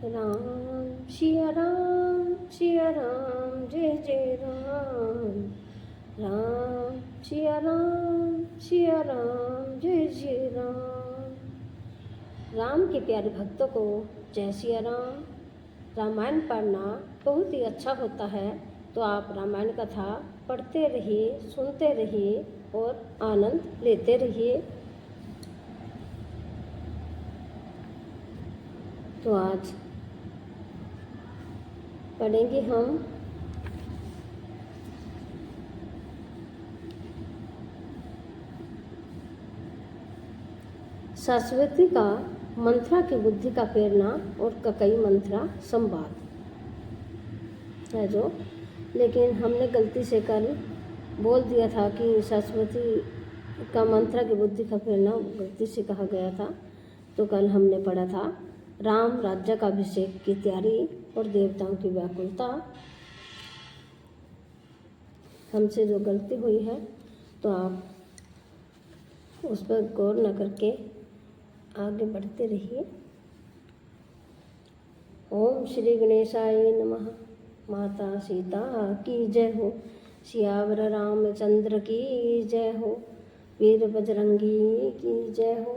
राम सिया राम जय जय राम। राम सिया राम जय जय राम। राम के प्यारे भक्तों को जय सिया राम। रामायण पढ़ना बहुत ही अच्छा होता है, तो आप रामायण कथा पढ़ते रहिए, सुनते रहिए और आनंद लेते रहिए। तो आज पढ़ेंगे हम सरस्वती का मंत्रा की बुद्धि का प्रेरणा और ककई मंत्रा संवाद है जो, लेकिन हमने गलती से कल बोल दिया था कि सरस्वती का मंत्रा की बुद्धि का प्रेरणा गलती से कहा गया था। तो कल हमने पढ़ा था राम राज्य का अभिषेक की तैयारी और देवताओं की व्याकुलता। हमसे जो गलती हुई है तो आप उस पर गौर न करके आगे बढ़ते रहिए। ओम श्री गणेशाय नमः। माता सीता की जय हो, सियावर रामचंद्र की जय हो, वीर बजरंगी की जय हो।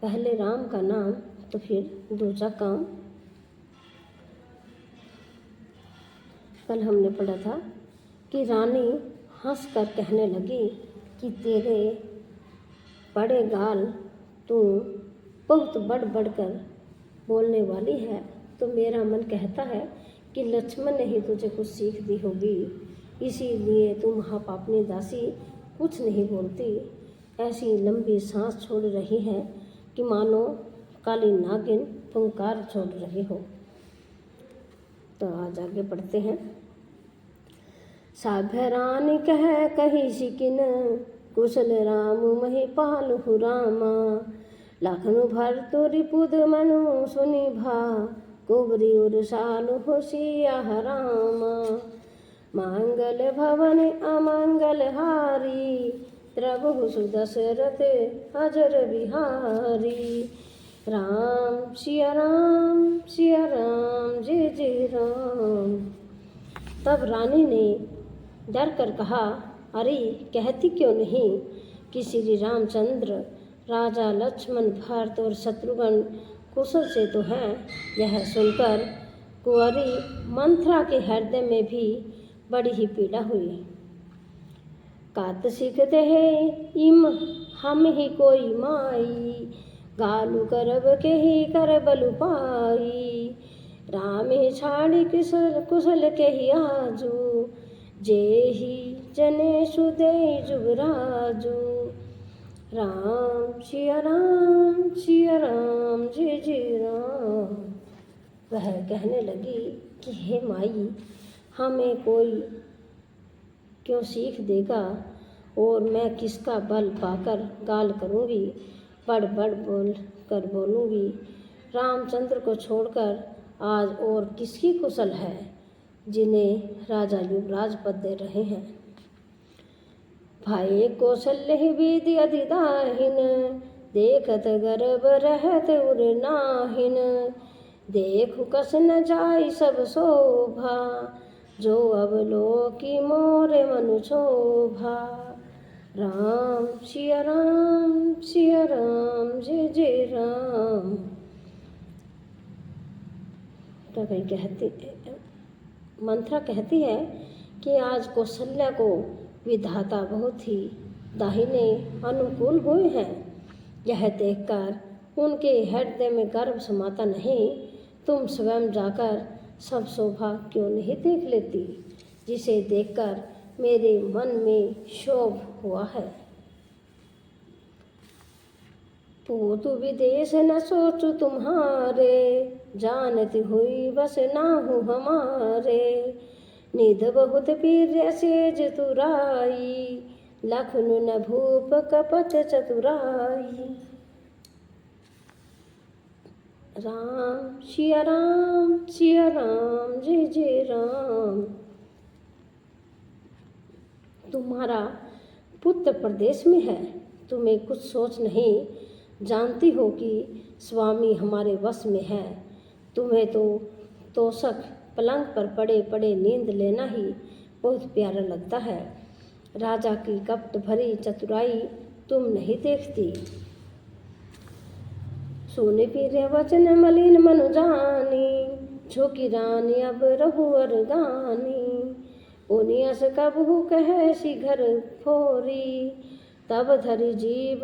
पहले राम का नाम तो फिर दूसरा काम। कल हमने पढ़ा था कि रानी हंस कर कहने लगी कि तेरे बड़े गाल तू बहुत बढ़ बढ़कर बोलने वाली है, तो मेरा मन कहता है कि लक्ष्मण ने ही तुझे कुछ सीख दी होगी, इसीलिए तू महापापनी दासी कुछ नहीं बोलती। ऐसी लंबी सांस छोड़ रही है कि मानो काली नागिन फुंकार छोड़ रही हो। तो आज आगे पढ़ते हैं। साभ्य रानी कह कही सिकिन, कुशल राम मही पालहु रामा। लाखनु भर तुरि पुद मनु सुनि भा, कुबरी उरसालु होशिया रामा। मांगल भवन अमंगल हारी, प्रभु सुदशरथ अजर बिहारी। राम सिया राम जय जय राम। तब रानी ने डर कर कहा, अरे कहती क्यों नहीं कि श्री रामचंद्र राजा लक्ष्मण भरत और शत्रुघ्न कुशल से तो हैं। यह सुनकर कुंवरी मंथरा के हृदय में भी बड़ी ही पीड़ा हुई। कात सीखते हैं इम हम ही कोई माई, गालू करब के ही कर बलु पाई। राम ही छाड़ी कुशल के ही आजू, जे ही जने सुदे जुबराजू। राम सिया राम जय जय राम। वह कहने लगी कि हे माई, हमें कोई क्यों सीख देगा, और मैं किसका बल पाकर गाल करूँगी, बड़ बड़ बोल कर बोलूँगी। रामचंद्र को छोड़कर आज और किसकी कुशल है, जिन्हें राजा युवराज पद दे रहे हैं। भाई कौशल्य ही विधि अधिदाहिन, देखत गर्भ रहत उर नाहिन। देखु कस न जाई सब शोभा, जो अवलोकी मोरे मनु शोभा। राम सिया राम जय जय राम। तो मंथरा कहती है कि आज कौशल्या को विधाता बहुत ही दाहिने अनुकूल हुए हैं। यह देखकर उनके हृदय में गर्व समाता नहीं। तुम स्वयं जाकर सब शोभा क्यों नहीं देख लेती, जिसे देखकर मेरे मन में क्षोभ हुआ है। पूतु विदेश न सोचु तुम्हारे, जानती हुई बस नाहु हमारे। निध बहुत पीर सेज तुराई, लखनु न भूप कपट चतुराई। राम सिया राम जय जय राम। तुम्हारा पुत्र प्रदेश में है, तुम्हें कुछ सोच नहीं। जानती हो कि स्वामी हमारे वश में है, तुम्हें तो तोशक पलंग पर पड़े पड़े नींद लेना ही बहुत प्यारा लगता है। राजा की कपट भरी चतुराई तुम नहीं देखती। सोने पीरे वचन मलिन मनु जानी, झोंकी रानी अब रहुअर गानी। पुनियस कबहू कहे सी घर फोरी, तब धरी जीव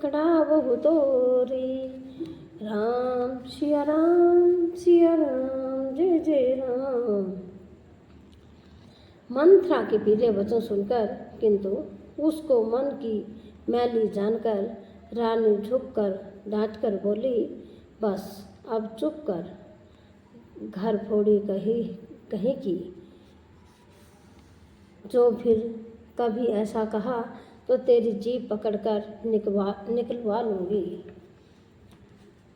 कड़ा बहु तोरी। राम सिया राम जय जय राम। मंथरा के पीले वचन सुनकर किंतु उसको मन की मैली जानकर रानी झुककर डांटकर बोली, बस अब चुप कर, घर फोड़ी कहीं की। जो फिर कभी ऐसा कहा तो तेरी जीभ पकड़कर निकलवा लूंगी।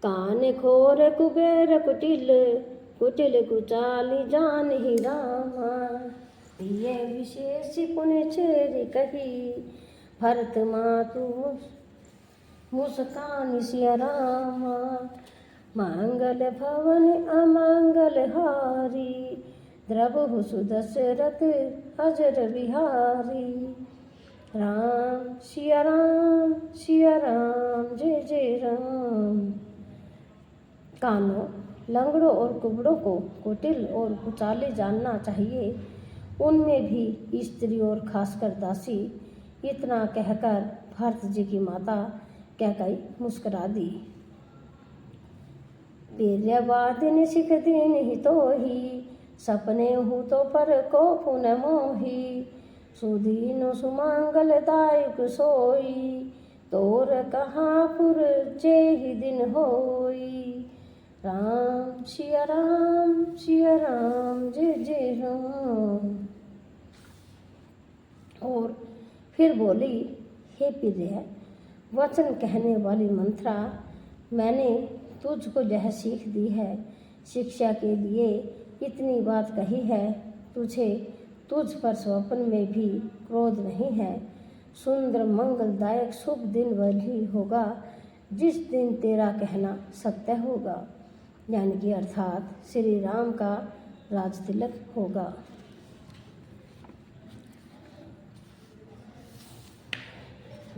कान खोर कुबेर कुटिल कुटिल कुचाली जान ही रामा। ये विशेष पुण्य छेरी कही, भरत मातु मुस्कान सिया रामा। मंगल भवन अमंगल हारी, द्रवहु सुदशरथ अजर बिहारी। राम सिया राम जय जय राम। कानों, लंगड़ों और कुबड़ों को कुटिल और कुचाले जानना चाहिए, उनमें भी स्त्री और खासकर दासी। इतना कहकर भरत जी की माता कैकई मुस्कुरा दी। वीर्यवादिनी सिख दीन ही तो ही, सपने हूँ तो पर को पुन मोही। सुदीन सुमंगल दायक सोई, तोर कहाँ पुर जे ही दिन होई। राम सिया राम जय जय राम। और फिर बोली, हे प्रिय वचन कहने वाली मंथरा, मैंने तुझको यह सीख दी है, शिक्षा के लिए इतनी बात कही है। तुझ पर स्वप्न में भी क्रोध नहीं है। सुंदर मंगलदायक शुभ दिन वही होगा जिस दिन तेरा कहना सत्य होगा, यानी कि अर्थात श्री राम का राज तिलक होगा।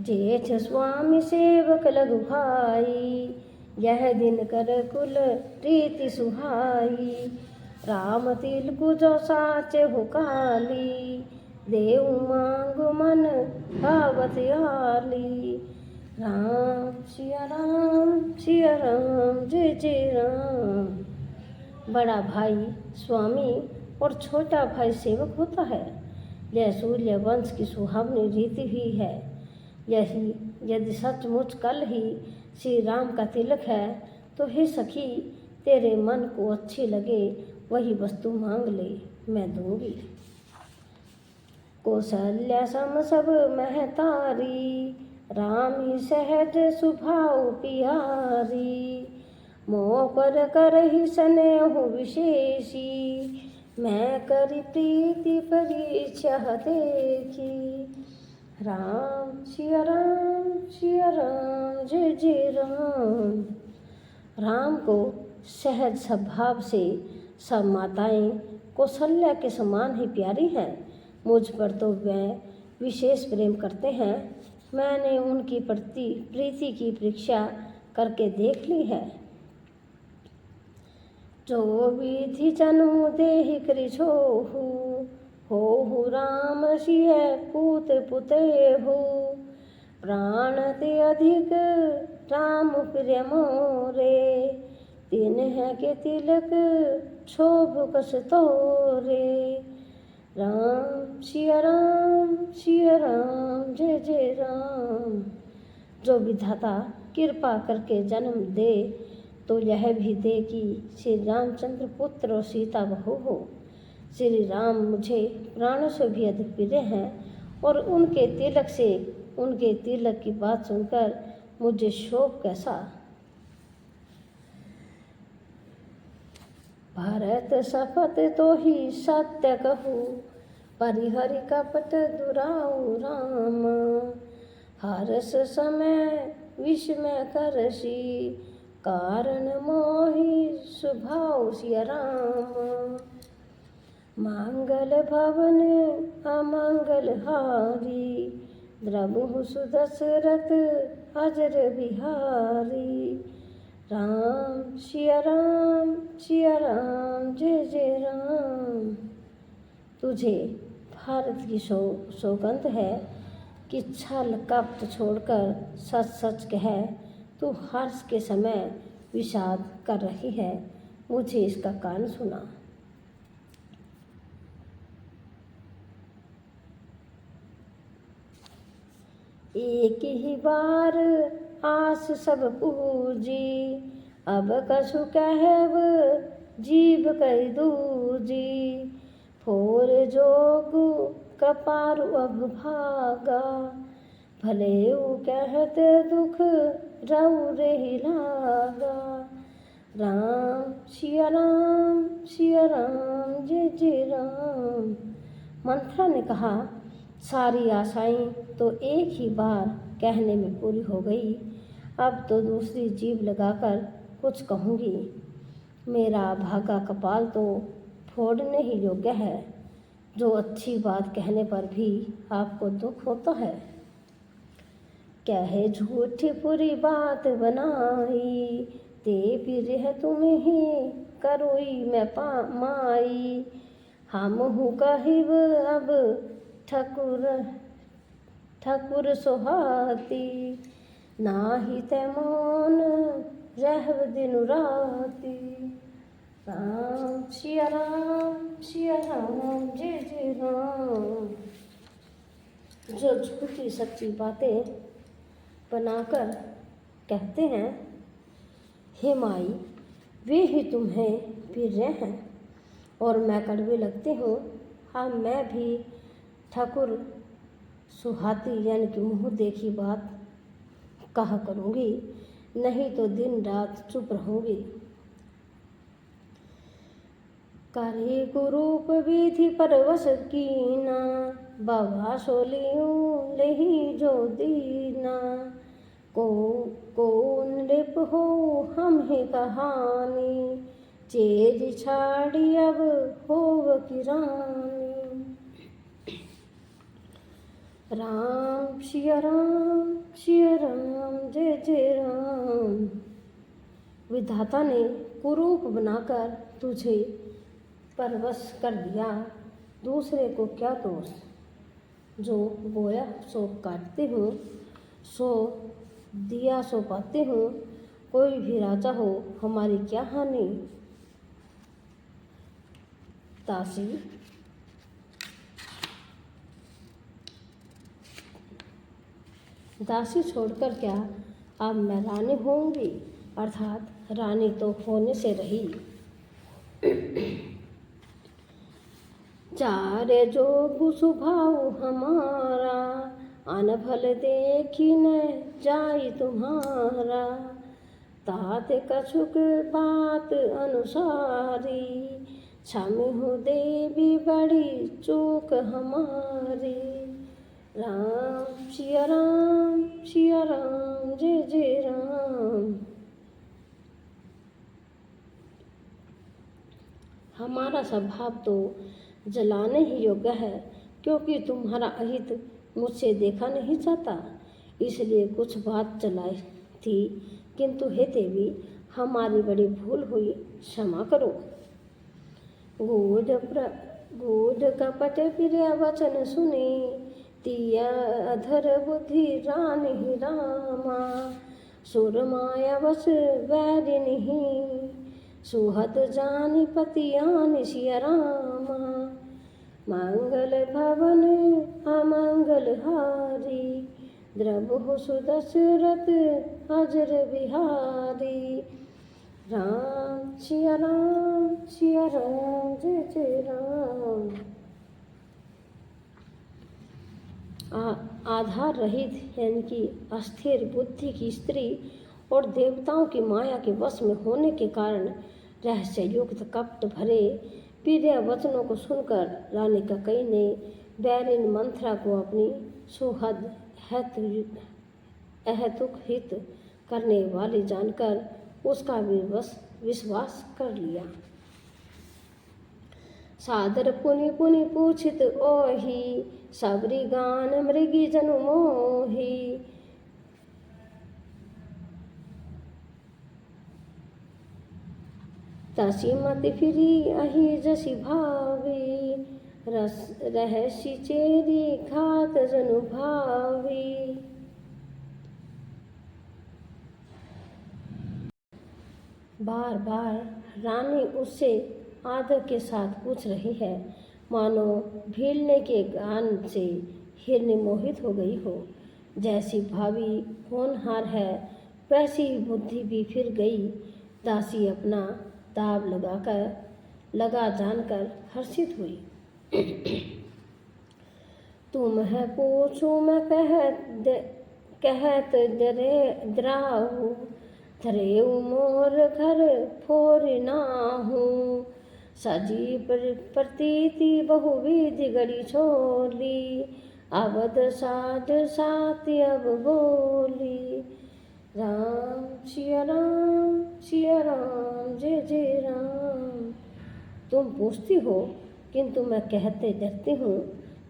जेठ स्वामी सेवक लघु भाई, यह दिन कर कुल रीति सुहाई। राम तिल को जो साच हो काली, देव मांग मन भावत आली। राम सिया राम जय जय राम। बड़ा भाई स्वामी और छोटा भाई सेवक होता है, यह सूर्य वंश की सुहावनी रीति ही है। यही यदि सचमुच कल ही श्री राम का तिलक है तो हे सखी, तेरे मन को अच्छी लगे वही वस्तु मांग ले, मैं दूंगी। कौशल्या सम सब महतारी, राम ही सहज सुभाव पियारी। मोह पर करहि स्नेह विशेषी, मैं करी प्रीति परीक्षा देखी। राम सिया राम जय जय राम। राम को सहज स्वभाव से सब माताएं कौशल्या के समान ही प्यारी हैं। मुझ पर तो वे विशेष प्रेम करते हैं। मैंने उनकी प्रीति की परीक्षा करके देख ली है। जो विधि जन्म देहि कृछोहु, हो राम सिय पूत पुते हो। प्राण ते अधिक राम प्रिय मोरे, तीन है के तिलक क्षोभ कस तोरे। राम सिया राम जय जय राम। जो विधाता कृपा करके जन्म दे तो यह भी दे कि श्री रामचंद्र पुत्र और सीता बहू हो। श्री राम मुझे प्राणों से भी अधिक प्रिय हैं और उनके तिलक की बात सुनकर मुझे शोक कैसा। भारत शपथ तो ही सत्य कहूँ, परिहरि कपट दुराऊ राम। हर्ष समय विस्मय करसी, कारण मोहि स्वभाव सिया राम। मांगल भवन अमंगल हारी, द्रबहु सुदशरथ अजर बिहारी। राम सिया राम जय जय राम। तुझे भारत की सौगंध है कि छल कपट छोड़कर सच सच कह, तू हर्ष के समय विषाद कर रही है, मुझे इसका कारण सुना। एक ही बार आस सब पूजी, अब कछु कहब जीव कह दूजी। फोर जोगु कपारु अब भागा, भले ऊ कहत दुख रऊ रे लागा। राम सिया राम जय जय राम। मंथरा ने कहा, सारी आशाएं तो एक ही बार कहने में पूरी हो गई, अब तो दूसरी जीभ लगाकर कुछ कहूँगी। मेरा भागा कपाल तो फोड़ने ही योग्य है, जो अच्छी बात कहने पर भी आपको दुख होता है। कहे झूठी पूरी बात बनाई, ते फिर है तुम्हें करोई मैं माई। हम हूँ कहिब अब ठकुर सोहाती, नाही ते मौन रहब दिन राती। राम सिया राम जय जय राम। जो झूठी सच्ची बातें बनाकर कहते हैं, हे माई, वे ही तुम्हें पीर रहे हैं और मैं कड़वे लगती हूँ। हाँ, मैं भी ठाकुर सुहाती यानी कि मुँह देखी बात कहा करूँगी, नहीं तो दिन रात चुप रहूँगी। करे कुरूप विधि परवश कीना, बाबा सोलियों लेही जो दीना। को नृप हो हम ही कहानी, चेज छाड़ी अब होव की रानी। राम सिया राम जय जय राम। विधाता ने कुरूप बनाकर तुझे परवश कर दिया, दूसरे को क्या दोष। जो बोया सो काटती हूँ, सो दिया सो पाती हूँ। कोई भी राजा हो, हमारी क्या हानि। दासी छोड़कर क्या अब मैं रानी होंगी, अर्थात रानी तो होने से रही। चारे जोगु स्वभाव हमारा, अनफल देखी न जाई तुम्हारा। तात कछुक बात अनुसारी, क्षमी हो देवी बड़ी चूक हमारी। राम सिया राम जय जय राम। हमारा स्वभाव तो जलाने ही योग्य है, क्योंकि तुम्हारा अहित मुझसे देखा नहीं जाता, इसलिए कुछ बात चलाई थी, किंतु हे देवी, हमारी बड़ी भूल हुई, क्षमा करो। गूढ़ कपट प्रिय वचन सुने, तिया अधर बुद्धि रानी रामा। सुर माया वश वैरिणी, सुहत जानी पतियान सिया रामा। मंगल भवन अमंगल हारी, द्रबहु सुदशरथ अजर बिहारी। राम सिया राम जय जय राम। आधार रहित यानी कि अस्थिर बुद्धि की स्त्री और देवताओं की माया के वश में होने के कारण रहस्य युक्त कपट भरे प्रिय वचनों को सुनकर रानी कैकेयी ने बैरिन मंथरा को अपनी सुहद अहेतुक हित करने वाली जानकर उसका भी विश्वास कर लिया। सादर पुनि पुनि पूछित ओहि, सबरी गान मृगी जनु मोहि। तसी मति फिरी अहि जसी भावी, रहसी चेरी खात जनु भावी। बार बार रानी उससे आदर के साथ पूछ रही है, मानो भीलने के गान से हिरनी मोहित हो गई हो। जैसी भाभी होनहार है, वैसी ही बुद्धि भी फिर गई। दासी अपना दाव लगा जानकर हर्षित हुई। तुम है पूछो मैं कहत द्राहु, धरेऊ मोर घर फोर नाहू। सजी प्रतीति बहुविधि गढ़ी छोली, अवध साध साति अब बोली। राम सिया राम जय जय राम। तुम पूछती हो, किंतु मैं कहते डरती हूँ,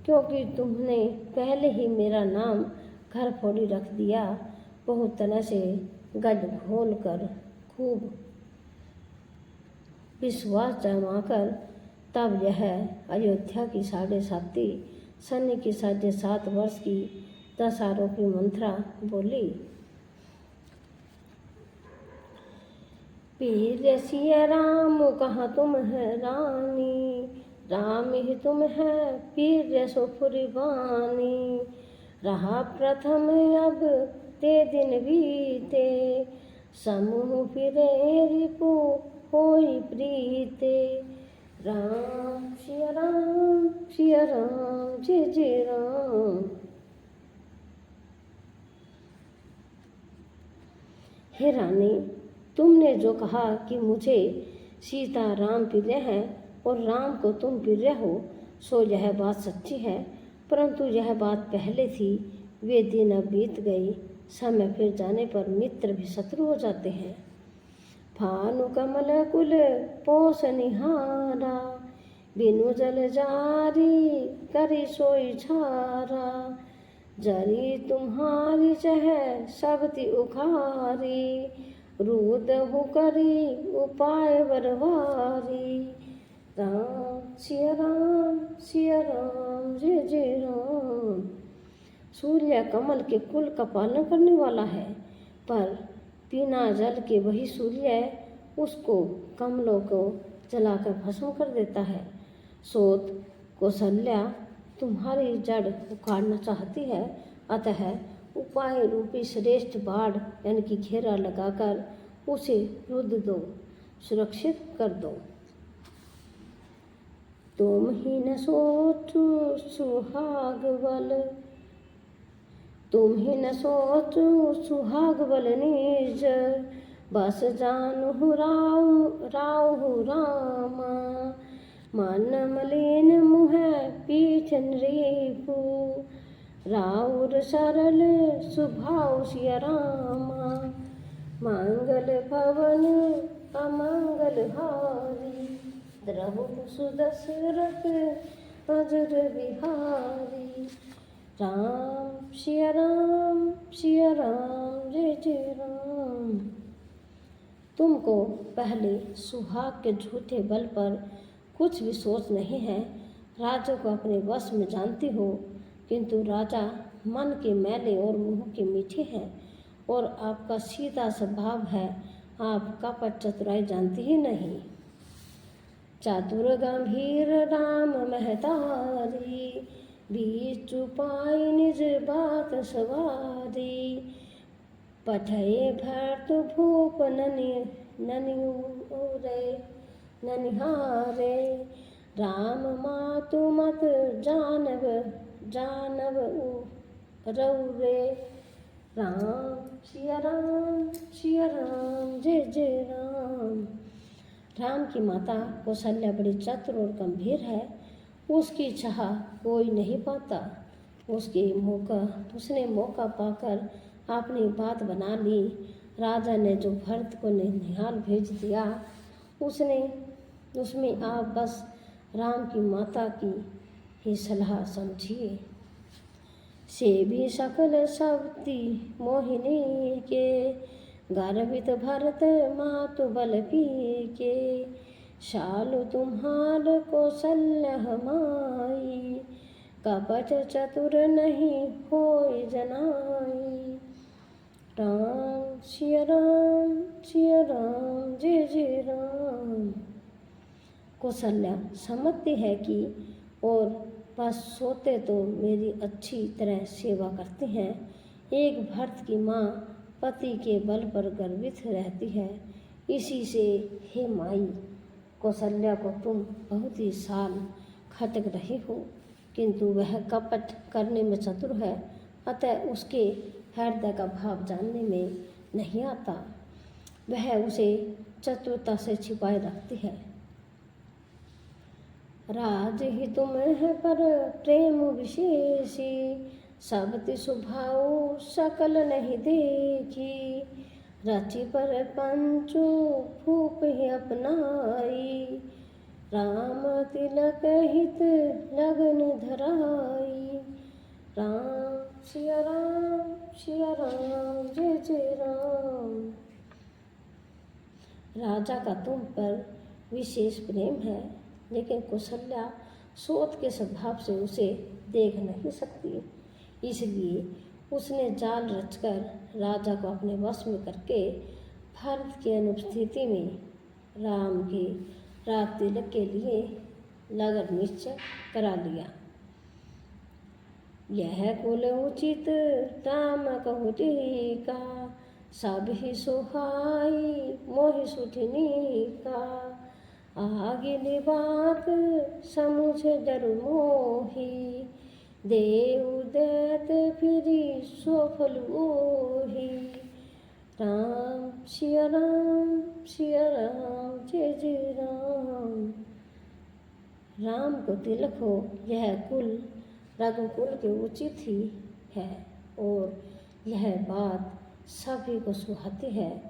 क्योंकि तुमने पहले ही मेरा नाम घर फोड़ी रख दिया। बहुत तरह से गज घोल कर खूब विश्वास जमाकर तब यह अयोध्या की 7.5 सन्नी की 7.5 वर्ष की 10 आरोपी मंत्रा बोली। पीर सिया राम कहाँ तुम है रानी, राम ही तुम है पीर सो फुरबानी। रहा प्रथम अब ते दिन बीते, समूह फिरे रिपु होई प्रीते। राम सिया राम जय जय राम। हे रानी, तुमने जो कहा कि मुझे सीता राम प्रिय है और राम को तुम प्रिय हो, सो यह बात सच्ची है। परंतु यह बात पहले थी, वे दिन अब बीत गई। समय फिर जाने पर मित्र भी शत्रु हो जाते हैं। भानु कमल कुल पोष निहारा, बिनु जल जारी करी सोई छारा। जरी तुम्हारी चह सबति उखारी, रूद हो करी उपाय बरवारी। राम सिया राम जय जय राम। सूर्य कमल के कुल का पालन करने वाला है, पर बिना जल के वही सूर्य उसको कमलों को जलाकर भस्म कर देता है। सोत कौशल्या तुम्हारी जड़ उखाड़ना चाहती है, अतः उपाय रूपी श्रेष्ठ बाढ़ यानी कि घेरा लगाकर उसे रुद्ध दो, सुरक्षित कर दो। तुम ही न सोचो सुहाग बल निज, बस जानहु राहु रामा। मन मलिन मुह पीठ नृपु, राउर सरल सुभाव सिया रामा। मंगल भवन अमंगल हारी, द्रहुत सुदशरथ अजर बिहारी। राम सिया राम जय जय राम। तुमको पहले सुहाग के झूठे बल पर कुछ भी सोच नहीं है। राजा को अपने वश में जानती हो, किंतु राजा मन के मैले और मुंह के मीठे हैं, और आपका सीधा स्वभाव है। आप कपट चतुराई जानती ही नहीं। चातुर गंभीर राम महतारी, बीच चुपाई निज बात सवारी। पठये भरत भूप ननिहारे, राम मातु मत जानब रौरे। राम सिया राम जय जय राम। राम की माता कौशल्या बड़ी चतुर और गंभीर है, उसकी चाह कोई नहीं पाता। उसने मौका पाकर अपनी बात बना ली। राजा ने जो भरत को ननिहाल भेज दिया उसमें आप बस राम की माता की ही सलाह समझिए। से भी सकल शक्ति मोहिनी के, गर्भित भरत मातु बल पी के, शालु तुम्हार कौशल्य हमाई, कपट चतुर नहीं होय जनाई। राम सिया राम जय जय राम। कौशल्या समझती है कि और बस सोते तो मेरी अच्छी तरह सेवा करते हैं। एक भरत की माँ पति के बल पर गर्वित रहती है। इसी से हे माई, कौशल्या को तुम बहुत ही साल खटक रही हो, किंतु वह कपट करने में चतुर है, अतः उसके हृदय का भाव जानने में नहीं आता। वह उसे चतुरता से छिपाए रखती है। राज ही तुम है पर प्रेम विशेषी, सबति स्वभाव सकल नहीं देखी, रचि पर पंचु भूप ही अपनाई, राम तिलक हित लगन धराई। राम सिया राम जय जय राम। राजा का तुम पर विशेष प्रेम है, लेकिन कौशल्या सोत के स्वभाव से उसे देख नहीं सकती, इसलिए उसने जाल रचकर राजा को अपने वश में करके भरत की अनुपस्थिति में राम के रात तिलक के लिए लगन निश्चय करा लिया। यह कुल उचित राम कहु टीका, सब ही सोहाई मोहि सुठनी का, आगे बात समुझ डर मोही, देव दैत फिरी सोफल ओही। राम सिया राम जय जय राम। राम को तिलक हो यह कुल रघुकुल के उचित ही है, और यह बात सभी को सुहाती है,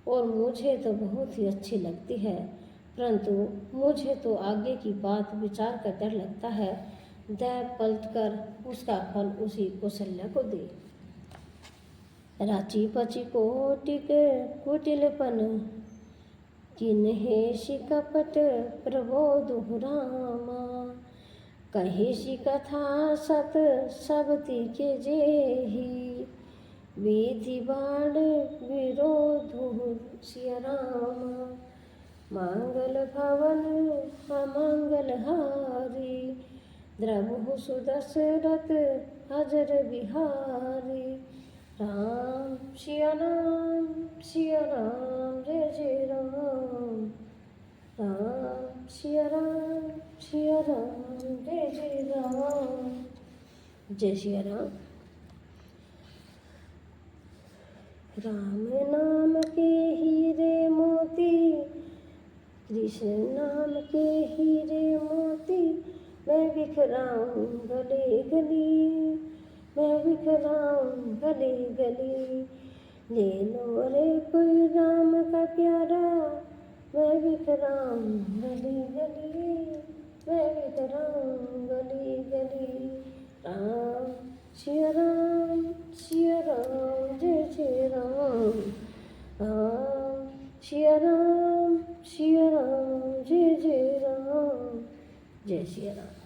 और मुझे तो बहुत ही अच्छी लगती है, परंतु मुझे तो आगे की बात विचार कर डर लगता है। दैव पलटकर उसका फल उसी कौशल्या को दे। राची पची कोटिक कुटिलपन, किन्हें कपट प्रबोधु रामा, कही सी कथा सत सबती के जेही, विधि बाण विरोधु सिया रामा, मंगल भवन अमंगल हारी, द्रवहु सुदशरथ अजर बिहारी। राम सिया राम जय जय राम। राम सिया राम जय जय राम। जय सिया राम। राम नाम के हीरे मोती, कृष्ण नाम के हीरे मोती, मैं बिखराऊं गली गली, मैं बिखराऊं गली गली। ले लो रे कोई राम का प्यारा, मैं बिखराऊं गली गली, मैं बिखराऊं गली गली। राम सिया राम जय जय राम। राम सिया राम जय जय राम। जय सिया राम।